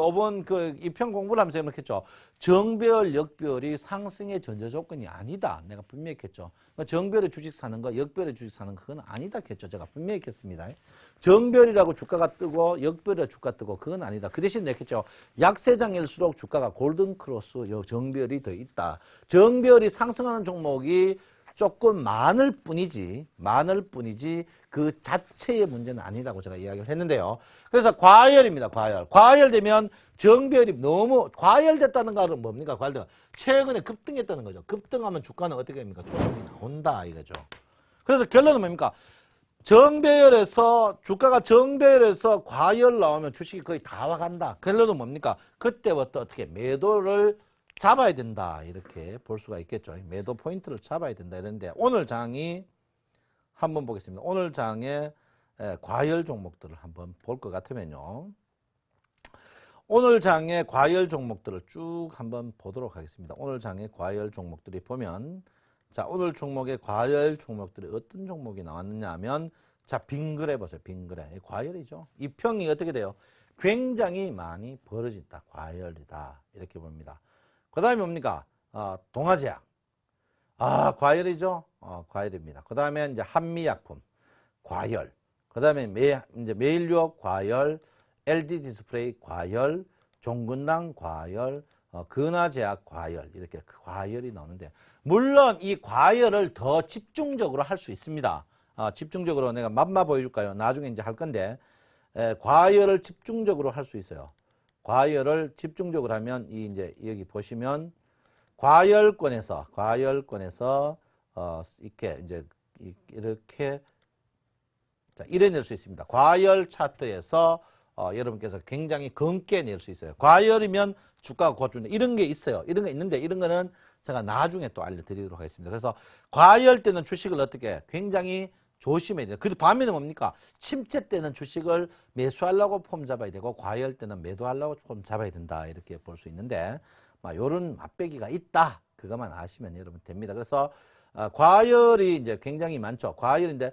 5번 그 이평 공부를 하면서 이렇게 했죠. 정배열, 역배열이 상승의 전제 조건이 아니다. 내가 분명히 했죠. 정배열의 주식 사는 거, 역배열의 주식 사는 거 그건 아니다 했죠. 제가 분명히 했습니다. 정배열이라고 주가가 뜨고 역배열이라고 주가 뜨고 그건 아니다. 그 대신 내가 했죠. 약세장일수록 주가가 골든 크로스 정배열이 더 있다. 정배열이 상승하는 종목이 조금 많을 뿐이지 그 자체의 문제는 아니라고 제가 이야기를 했는데요. 그래서 과열입니다. 과열되면 정배열이 너무 과열됐다는 것은 뭡니까? 과열되면 최근에 급등했다는 거죠. 급등하면 주가는 어떻게 됩니까? 조정이 나온다 이거죠. 그래서 결론은 뭡니까? 주가가 정배열에서 과열 나오면 주식이 거의 다 와간다. 결론은 뭡니까? 그때부터 어떻게 매도를 잡아야 된다. 이렇게 볼 수가 있겠죠. 매도 포인트를 잡아야 된다. 이런데 오늘 장이 한번 보겠습니다. 오늘 장의 과열 종목들을 한번 볼 것 같으면요. 오늘 장의 과열 종목들을 쭉 한번 보도록 하겠습니다. 오늘 장의 과열 종목들이 보면 자, 오늘 종목의 과열 종목들이 어떤 종목이 나왔느냐 하면 자, 빙그레 보세요. 빙그레. 과열이죠. 이 평이 어떻게 돼요? 굉장히 많이 벌어진다. 과열이다. 이렇게 봅니다. 그 다음에 뭡니까? 동아제약. 과열이죠? 과열입니다. 그 다음에 이제 한미약품. 과열. 그 다음에 이제 메일유업 과열, LG 디스플레이 과열, 종근당 과열, 근화제약 과열. 이렇게 과열이 나오는데, 물론 이 과열을 더 집중적으로 할 수 있습니다. 집중적으로 내가 맛만 보여줄까요? 나중에 이제 할 건데, 과열을 집중적으로 할 수 있어요. 과열을 집중적으로 하면 이제 여기 보시면 과열권에서 이렇게 이제 이렇게 자, 이래낼 수 있습니다. 과열 차트에서 여러분께서 굉장히 검게 낼 수 있어요. 과열이면 주가가 고쳐준다. 이런 게 있어요. 이런 게 있는데 이런 거는 제가 나중에 또 알려드리도록 하겠습니다. 그래서 과열 때는 주식을 어떻게 굉장히 조심해야 돼요. 그래서 반면에 뭡니까? 침체 때는 주식을 매수하려고 폼 잡아야 되고 과열 때는 매도하려고 폼 잡아야 된다. 이렇게 볼 수 있는데 이런 맛배기가 있다. 그것만 아시면 여러분 됩니다. 그래서 과열이 이제 굉장히 많죠. 과열인데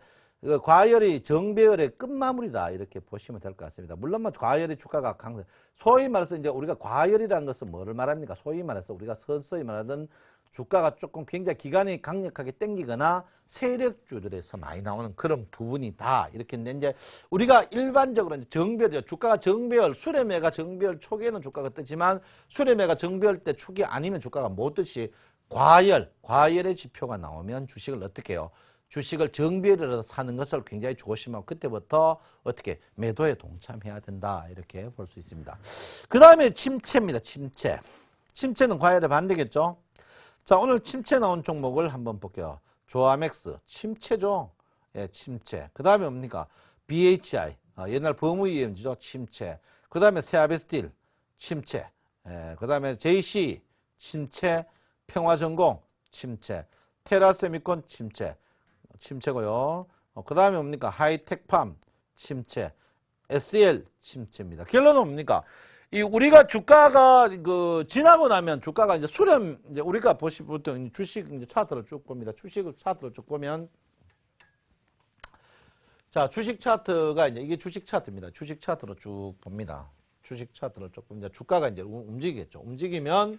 과열이 정배열의 끝마무리다. 이렇게 보시면 될 것 같습니다. 물론 과열의 주가가 강세. 소위 말해서 이제 우리가 과열이라는 것은 뭐를 말합니까? 소위 말해서 우리가 서서히 말하던 주가가 조금 굉장히 기간이 강력하게 땡기거나 세력주들에서 많이 나오는 그런 부분이다. 이렇게 했는데 이제 우리가 일반적으로 이제 정배열, 주가가 정배열, 수렴회가 정배열 초기에는 주가가 뜨지만 수렴회가 정배열 때 초기 아니면 주가가 못 뜨시 과열의 지표가 나오면 주식을 어떻게 해요? 주식을 정배열에서 사는 것을 굉장히 조심하고 그때부터 어떻게 매도에 동참해야 된다. 이렇게 볼 수 있습니다. 그 다음에 침체입니다. 침체. 침체는 과열의 반대겠죠? 자, 오늘 침체 나온 종목을 한번 볼게요. 조아맥스, 침체죠? 예, 침체. 그 다음에 뭡니까? BHI, 옛날 버무이엠지죠? 침체. 그 다음에 세아베스틸, 침체. 예, 그 다음에 JC, 침체. 평화전공, 침체. 테라세미콘, 침체. 침체고요. 그 다음에 뭡니까? 하이텍팜, 침체. SL, 침체입니다. 결론은 뭡니까? 이 우리가 주가가 지나고 나면 주가가 이제 수렴 이제 우리가 보통 주식 이제 차트를 쭉 봅니다. 주식을 차트를 쭉 보면 자 주식 차트가 이제 이게 주식 차트입니다. 주식 차트로 쭉 봅니다. 주식 차트를 쭉 보면 주가가 이제 움직이겠죠. 움직이면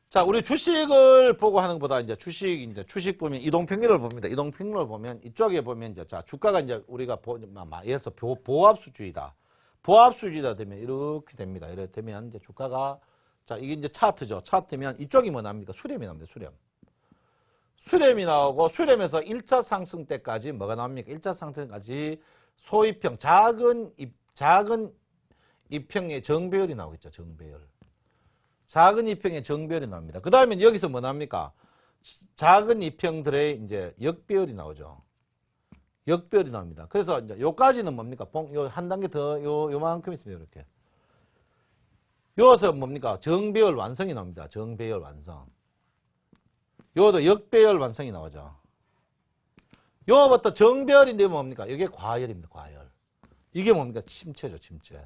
자 우리 주식을 보고 하는 것보다 이제 주식 보면 이동평균을 봅니다. 이동평균을 보면 이쪽에 보면 이제 자 주가가 이제 우리가 예서 보합수주의다. 보합수주의가 되면 이렇게 됩니다. 이렇게 되면 이제 주가가 자 이게 이제 차트죠. 차트면 이쪽이 뭐 납니까? 수렴이 납니다. 수렴. 수렴이 나오고 수렴에서 1차 상승 때까지 뭐가 나옵니까? 1차 상승까지 소위평 작은 이평의 정배열이 나오겠죠. 정배열. 작은 이평의 정배열이 나옵니다. 그 다음에 여기서 뭐 납니까? 작은 이평들의 이제 역배열이 나오죠. 역배열이 나옵니다. 그래서 이제 요까지는 뭡니까? 요 한 단계 더 요만큼 있습니다. 이렇게. 요서 뭡니까? 정배열 완성이 나옵니다. 정배열 완성. 요도 역배열 완성이 나오죠. 요부터 정배열인데 뭡니까? 이게 과열입니다. 과열. 이게 뭡니까? 침체죠. 침체.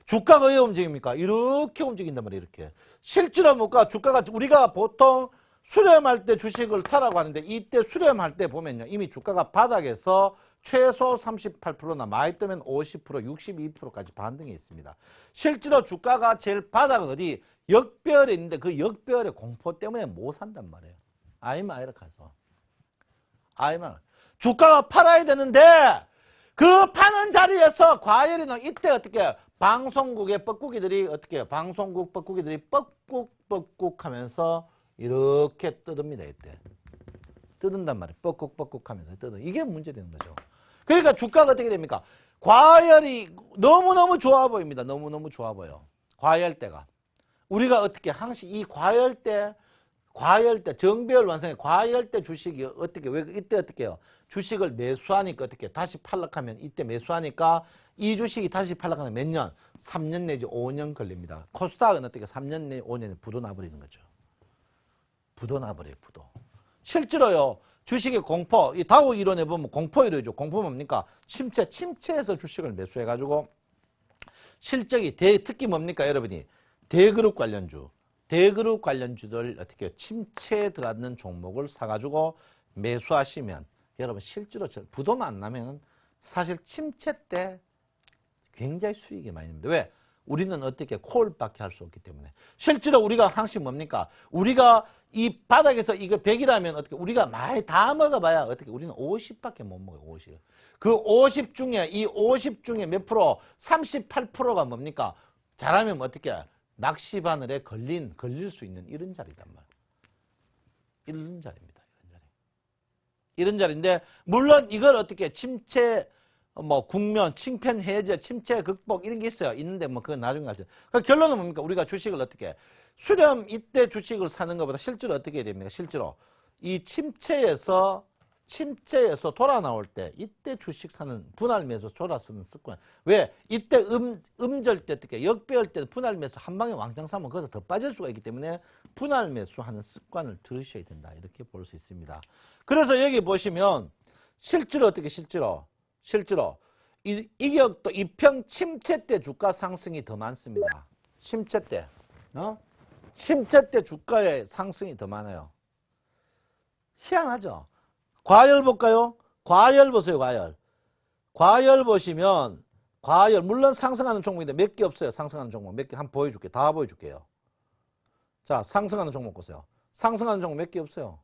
주가가 왜 움직입니까? 이렇게 움직인단 말이에요. 이렇게. 실제로 뭔가 주가가 우리가 보통 수렴할 때 주식을 사라고 하는데 이때 수렴할 때 보면요. 이미 주가가 바닥에서 최소 38%나 많이 뜨면 50%, 62%까지 반등이 있습니다. 실제로 주가가 제일 바닥은 어디? 역배열에 있는데 그 역배열의 공포 때문에 못 산단 말이에요. 아니면 이렇게 가서. 아니면 주가가 팔아야 되는데 그 파는 자리에서 과열이 나 이때 어떻게 해요? 방송국의 뻐꾸기들이 어떻게 해요? 방송국 뻐꾸기들이 뻐꾹 하면서 이렇게 뜯습니다. 이때. 뜯은단 말이에요. 뻐꾹 하면서 뜯어. 이게 문제되는 거죠. 그러니까 주가가 어떻게 됩니까? 과열이 너무너무 좋아 보입니다. 너무너무 좋아 보여. 과열대가. 우리가 어떻게 항상 이 과열대, 정배열 완성의 과열대 주식이 어떻게, 왜 이때 어떻게 해요? 주식을 매수하니까 어떻게 다시 팔락하면 이때 매수하니까 이 주식이 다시 팔락하면 몇 년? 3년 내지 5년 걸립니다. 코스닥은 어떻게 3년 내지 5년에 부도나버리는 거죠. 부도나버려요, 부도. 실제로요, 주식의 공포, 이 다우 이론에 보면 공포 이론이죠. 공포 뭡니까? 침체에서 주식을 매수해가지고 실적이 특히 뭡니까, 여러분이? 대그룹 관련주들 어떻게 침체에 들어가는 종목을 사가지고 매수하시면 여러분 실제로 부도만 안 나면 사실 침체 때 굉장히 수익이 많이 납니다. 왜? 우리는 어떻게 콜밖에 할 수 없기 때문에. 실제로 우리가 항상 뭡니까? 우리가 이 바닥에서 이거 100이라면 어떻게 우리가 많이 다 먹어봐야 어떻게 우리는 50밖에 못 먹어요. 50. 그 50 중에 이 50 중에 몇 프로? 38%가 뭡니까? 잘하면 어떻게 낚시 바늘에 걸릴 수 있는 이런 자리단 말이에요. 이런 자리입니다. 이런 자리인데 물론 이걸 어떻게 침체 국면, 칭편 해제, 침체 극복 이런 게 있어요. 있는데 그건 나중에 가죠. 그러니까 결론은 뭡니까? 우리가 주식을 어떻게 수렴 이때 주식을 사는 것보다 실제로 어떻게 해야 됩니까? 실제로 이 침체에서 돌아 나올 때 이때 주식 사는 분할 매수 졸아 쓰는 습관. 왜? 이때 음절 때 어떻게 역배열 때 분할 매수 한 방에 왕창 사면 거기서 더 빠질 수가 있기 때문에 분할 매수하는 습관을 들으셔야 된다. 이렇게 볼 수 있습니다. 그래서 여기 보시면 실제로 어떻게 실제로 이격도 이평 침체 때 주가 상승이 더 많습니다. 침체 때. 침체 때 주가의 상승이 더 많아요. 희한하죠? 과열 볼까요? 과열 보세요, 과열. 과열 보시면, 물론 상승하는 종목인데 몇 개 없어요. 상승하는 종목. 몇 개 한번 보여줄게요. 다 보여줄게요. 자, 상승하는 종목 보세요. 상승하는 종목 몇 개 없어요.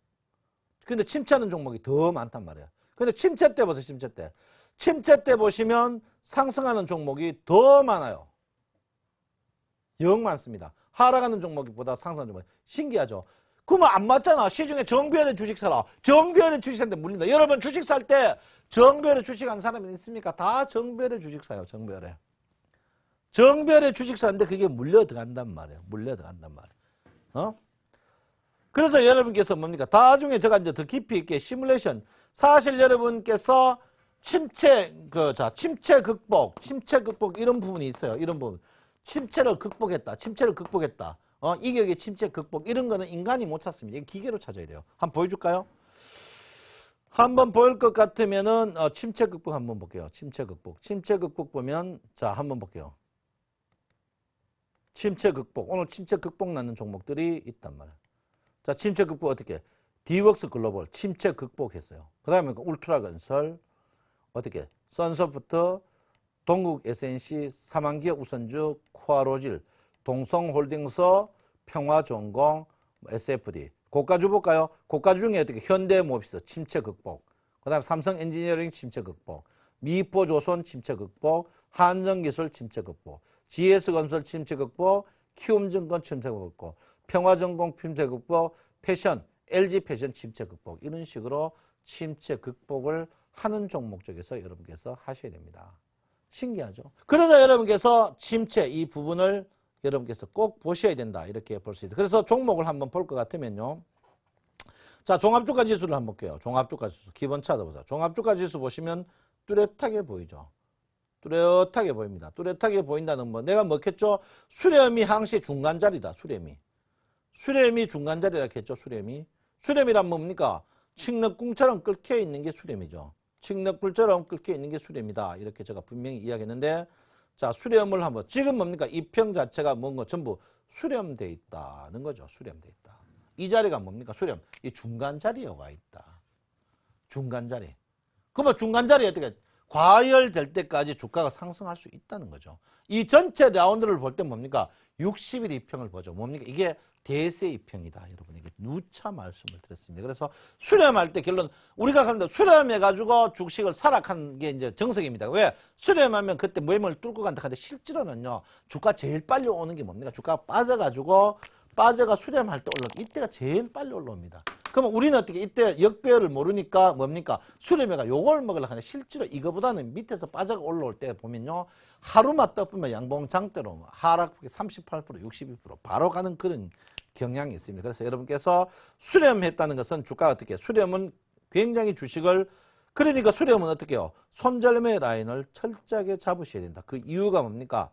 근데 침체하는 종목이 더 많단 말이에요. 근데 침체 때 보세요. 침체 때. 침체 때 보시면 상승하는 종목이 더 많아요. 영 많습니다. 하락하는 종목보다 상승하는 종목이. 신기하죠? 그러면 안 맞잖아. 시중에 정비원의 주식 사라. 정비원의 주식 사는데 물린다. 여러분 주식 살 때 정비원의 주식 한 사람이 있습니까? 다 정비원의 주식 사요. 정비원의. 정비원의 주식 사는데 그게 물려 들어간단 말이에요. 물려 들어간단 말이에요. 어? 그래서 여러분께서 뭡니까? 나중에 제가 이제 더 깊이 있게 시뮬레이션. 사실 여러분께서 침체 극복 이런 부분이 있어요. 이런 부분. 침체를 극복했다. 침체를 극복했다. 이격의 침체 극복 이런 거는 인간이 못 찾습니다. 이게 기계로 찾아야 돼요. 한번 보여줄까요? 한번 보일 것 같으면은 침체 극복 한번 볼게요. 침체 극복. 침체 극복 보면 자 한번 볼게요. 침체 극복. 오늘 침체 극복 나는 종목들이 있단 말이에요. 자, 침체 극복 어떻게? 디웍스 글로벌 침체 극복했어요. 그 다음에 울트라 건설 어떻게? 선소프트, 동국 SNC, 삼한기업 우선주, 코아로질, 동성홀딩스, 평화전공, SFD. 고가주 볼까요? 고가주 중에 어떻게? 현대모비스 침체 극복. 그 다음에 삼성엔지니어링 침체 극복. 미포조선 침체 극복. 한정기술 침체 극복. GS건설 침체 극복. 키움증권 침체 극복. 평화전공 침체 극복. 패션, LG패션 침체 극복. 이런 식으로 침체 극복을 하는 종목 쪽에서 여러분께서 하셔야 됩니다. 신기하죠? 그러자 여러분께서 침체 이 부분을 여러분께서 꼭 보셔야 된다. 이렇게 볼 수 있어요. 그래서 종목을 한번 볼 것 같으면요. 자, 종합주가 지수를 한번 볼게요. 종합주가 지수. 기본 차트 보세요. 종합주가 지수 보시면 뚜렷하게 보이죠. 뚜렷하게 보입니다. 뚜렷하게 보인다는 뭐 내가 뭐겠죠? 수렴이 항시 중간 자리다. 수렴이 중간 자리라고 했죠. 수렴이란 뭡니까? 칡력궁처럼 끓여 있는 게 수렴이죠. 칡력불처럼 끓여 있는 게 수렴이다. 이렇게 제가 분명히 이야기했는데 자, 수렴을 한번 지금 뭡니까? 이 평 자체가 뭔가 전부 수렴돼 있다는 거죠. 수렴돼 있다. 이 자리가 뭡니까? 수렴. 이 중간 자리에 와 있다. 중간 자리. 그러면 중간 자리에 어떻게 과열될 때까지 주가가 상승할 수 있다는 거죠. 이 전체 라운드를 볼 때 뭡니까? 60일 이평을 보죠. 뭡니까? 이게 대세 이평이다. 여러분 이게 누차 말씀을 드렸습니다. 그래서 수렴할 때 결론 우리가 그런데 수렴해가지고 주식을 사락한 게 이제 정석입니다. 왜? 수렴하면 그때 매물 뚫고 간다 하는데 실제로는요. 주가 제일 빨리 오는 게 뭡니까? 주가가 빠져가 수렴할 때 올라 이때가 제일 빨리 올라옵니다. 그러면 우리는 어떻게 이때 역배열을 모르니까 뭡니까? 수렴해가 요걸 먹으려고 하는데 실제로 이거보다는 밑에서 빠져가 올라올 때 보면요. 하루만 떠보면 양봉장대로 하락폭이 38%, 62% 바로 가는 그런 경향이 있습니다. 그래서 여러분께서 수렴했다는 것은 주가가 어떻게 수렴은 굉장히 주식을 그러니까 수렴은 어떻게 해요? 손절매 라인을 철저하게 잡으셔야 된다. 그 이유가 뭡니까?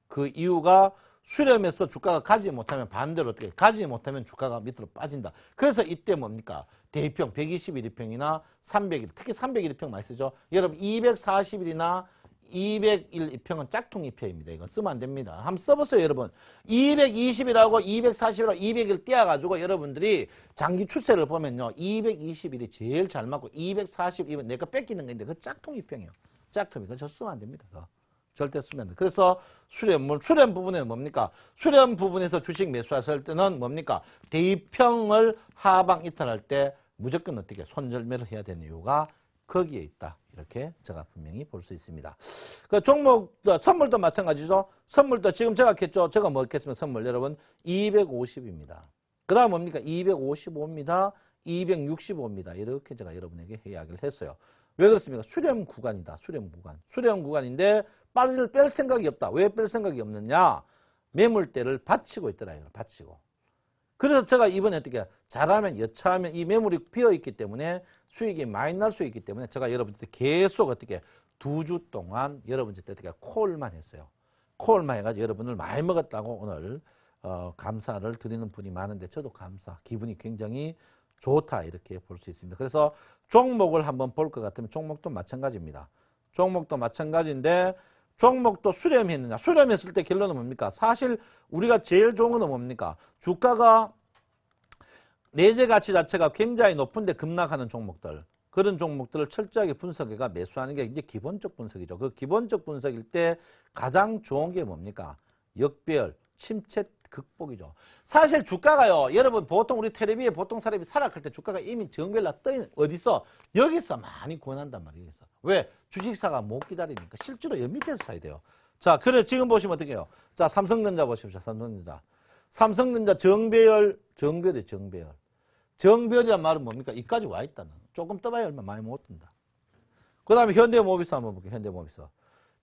그 이유가 수렴해서 주가가 가지 못하면 반대로 어떻게 가지 못하면 주가가 밑으로 빠진다. 그래서 이때 뭡니까? 대입평 121일 평이나 300일 특히 300일 평 많이 쓰죠. 여러분 240일이나 201 이평은 짝퉁 이평입니다. 이거 쓰면 안 됩니다. 한번 써보세요, 여러분. 220일하고 240일하고 200일 떼어가지고 여러분들이 장기 추세를 보면요. 221이 제일 잘 맞고 240이면 내가 뺏기는 건데 그 짝퉁 이평이에요. 짝퉁이. 그거 쓰면 안 됩니다. 그거. 절대 쓰면 안 돼요. 그래서 수렴 부분에는 뭡니까? 수렴 부분에서 주식 매수하실 때는 뭡니까? 대입평을 하방 이탈할 때 무조건 어떻게 손절매를 해야 되는 이유가 거기에 있다. 이렇게 제가 분명히 볼 수 있습니다. 그 종목, 선물도 마찬가지죠. 선물도 지금 제가 했죠. 제가 뭐 했겠습니까? 선물 여러분 250입니다. 그 다음 뭡니까? 255입니다. 265입니다. 이렇게 제가 여러분에게 이야기를 했어요. 왜 그렇습니까? 수렴 구간이다. 수렴 구간. 수렴 구간인데 빨리를 뺄 생각이 없다. 왜 뺄 생각이 없느냐? 매물대를 받치고 있더라. 받치고. 그래서 제가 이번에 어떻게 잘하면 여차하면 이 매물이 비어있기 때문에 수익이 많이 날 수 있기 때문에 제가 여러분들 계속 어떻게 2주 동안 여러분들 어떻게 콜만 했어요. 콜만 해가지고 여러분을 많이 먹었다고 오늘 감사를 드리는 분이 많은데 저도 기분이 굉장히 좋다 이렇게 볼 수 있습니다. 그래서 종목을 한번 볼 것 같으면 종목도 마찬가지입니다. 종목도 마찬가지인데 종목도 수렴했느냐. 수렴했을 때 결론은 뭡니까? 사실 우리가 제일 좋은 건 뭡니까? 주가가 내재 가치 자체가 굉장히 높은데 급락하는 종목들. 그런 종목들을 철저하게 분석해가 매수하는 게 이제 기본적 분석이죠. 그 기본적 분석일 때 가장 좋은 게 뭡니까? 역배열, 침체 극복이죠. 사실 주가가요. 여러분 보통 우리 텔레비에 보통 사람이 살아갈 때 주가가 이미 정별나 떠있는 어디서 여기서 많이 권한단 말이에요. 여기서. 왜? 주식사가 못 기다리니까 실제로 여 밑에서 사야 돼요. 자, 그래 지금 보시면 어떻게 해요? 자, 삼성전자 보십시오. 삼성전자. 삼성전자 정배열. 정배열이란 말은 뭡니까? 이까지 와 있다는. 조금 떠봐야 얼마 많이 못 뜬다. 그 다음에 현대모비스 한번 볼게요. 현대모비스.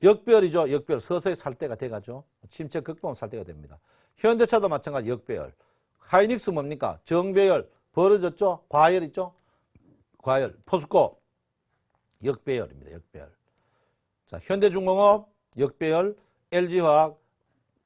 역배열이죠. 역배열. 서서히 살 때가 돼가죠. 침체 극복은 살 때가 됩니다. 현대차도 마찬가지 역배열. 하이닉스 뭡니까? 정배열. 벌어졌죠? 과열 있죠? 과열. 포스코. 역배열입니다. 역배열. 자, 현대중공업. 역배열. LG화학.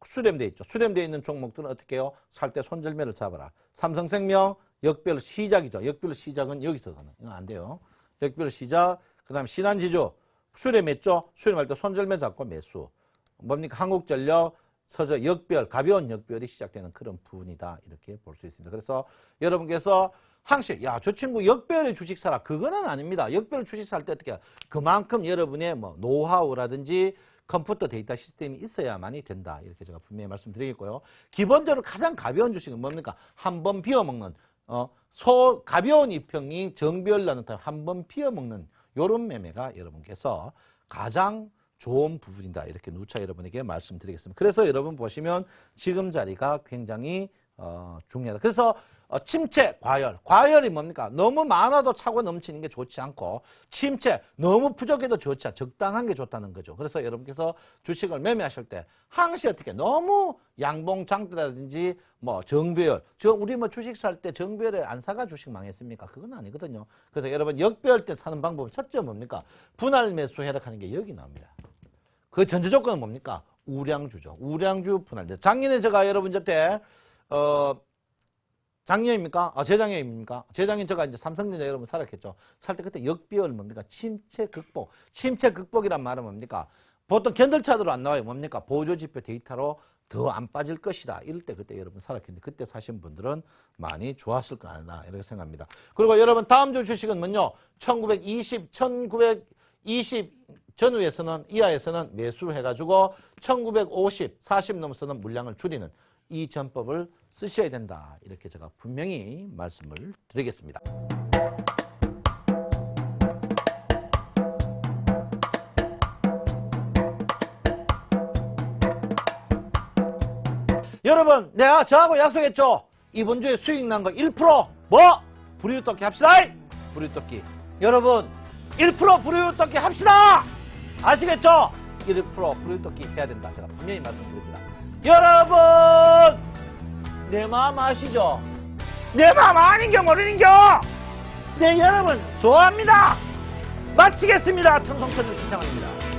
수렴되어 있죠. 수렴되어 있는 종목들은 어떻게 해요? 살 때 손절매를 잡아라. 삼성생명. 역배열 시작이죠. 역배열 시작은 여기서 가는. 이건 안 돼요. 역배열 시작. 그 다음에 신한지주. 수렴했죠? 수렴할 때 손절매 잡고 매수. 뭡니까? 한국전력, 서저 역별, 가벼운 역별이 시작되는 그런 부분이다. 이렇게 볼 수 있습니다. 그래서 여러분께서 항상 야, 저 친구 역별의 주식 사라. 그거는 아닙니다. 역별 주식 살 때 어떻게 해요? 그만큼 여러분의 뭐 노하우라든지 컴퓨터 데이터 시스템이 있어야만이 된다. 이렇게 제가 분명히 말씀드리겠고요. 기본적으로 가장 가벼운 주식은 뭡니까? 한번 비워먹는 가벼운 이평이 정별나는 한번 비워먹는 요런 매매가 여러분께서 가장 좋은 부분이다. 이렇게 누차 여러분에게 말씀드리겠습니다. 그래서 여러분 보시면 지금 자리가 굉장히 중요하다. 그래서 침체, 과열. 과열이 뭡니까? 너무 많아도 차고 넘치는 게 좋지 않고 침체, 너무 부족해도 좋지 않고 적당한 게 좋다는 거죠. 그래서 여러분께서 주식을 매매하실 때 항시 어떻게 너무 양봉장대라든지 뭐 정배열. 우리 뭐 주식 살 때 정배열에 안 사가 주식 망했습니까? 그건 아니거든요. 그래서 여러분 역배열 때 사는 방법은 첫째 뭡니까? 분할 매수 해락하는 게 여기 나옵니다. 그 전제 조건은 뭡니까? 우량주죠. 우량주 분할. 작년에 제가 여러분 저때 작년입니까? 재작년입니까? 재작년 제가 이제 삼성전자 여러분 살았겠죠. 살 때 그때 역배열 뭡니까? 침체 극복. 침체 극복이란 말은 뭡니까? 보통 견들차도로 안 나와요. 뭡니까? 보조지표 데이터로 더 안 빠질 것이다. 이럴 때 그때 여러분 살았겠는데 그때 사신 분들은 많이 좋았을 거 아니나 이렇게 생각합니다. 그리고 여러분 다음 주 주식은 뭐요? 1920 전후에서는 이하에서는 매수를 해가지고 1950, 40 넘어서는 물량을 줄이는 이 전법을 쓰셔야 된다. 이렇게 제가 분명히 말씀을 드리겠습니다. 여러분, 내가 저하고 약속했죠? 이번 주에 수익 난 거 1% 뭐? 부리웃돕기 합시다! 부리웃돕기. 여러분, 1% 부리웃돕기 합시다! 아시겠죠? 1% 부리웃돕기 해야 된다. 제가 분명히 말씀드립니다. 여러분! 내 마음 아시죠? 내 마음 아닌겨 모르는겨! 네, 여러분, 좋아합니다! 마치겠습니다. 청송편을 신청합니다.